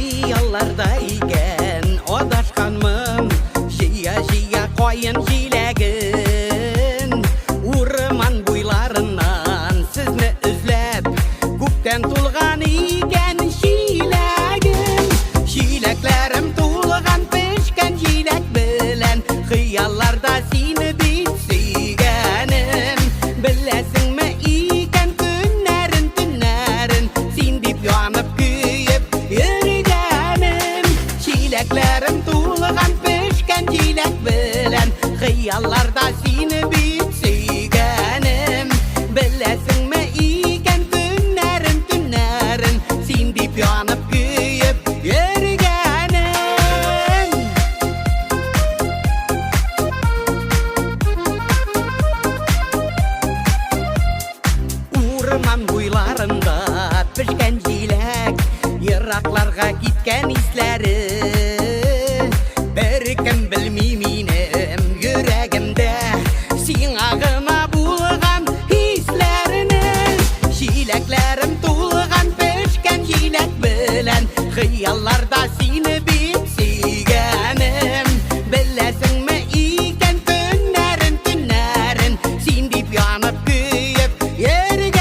Хыялларда икән адашканмын, жия-жия кайын җиләген. Урман буйларыннан сезне эзләп, күптән тулган икән җиләгем. Җиләкләрем тулган пешкән җиләк белән, хыялларда сине бит сөйгәнем. Беләсеңме икән көннәрен, төннәрен, син дип янып көеп йөргәнем. Җиләкләрем тулган пешкән җиләк белән, хыялларда сине бит сөйгәнем. Беләсеңме икән көннәрен, төннәрен, син дип янып көеп йөргәнем. Урман буйларында пешкән җиләк, еракларга киткән исләре. Беркем белми минем йөрәгемдә сиңа гына булган хисләрне. Җиләкләрем тулган пешкән җиләк белән, хыялларда сине бит сөйгәнем. Беләсеңме икән көннәрен, төннәрен, син дип янып көеп йөргәнем.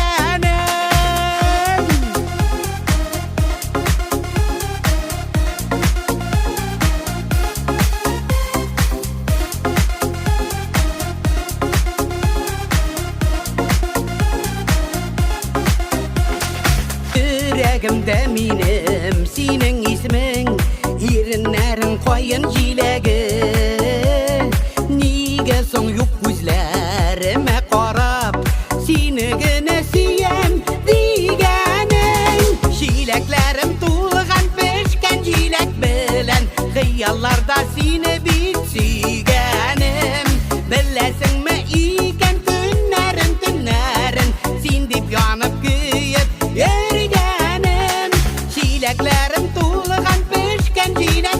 Йөрәгемдә минем синең исмең, иреннәрең кайын җиләге. Нигә соң юк күзләремә карап, сине генә сөям дигәнең. Җиләкләрем тулган пешкән җиләк белән, хыялларда сине бит сөйгәнем. Беләсеңме икән көннәрен, төннәрен, син дип янып көеп йөргәнем. Җиләкләрем тулган пешкән җиләк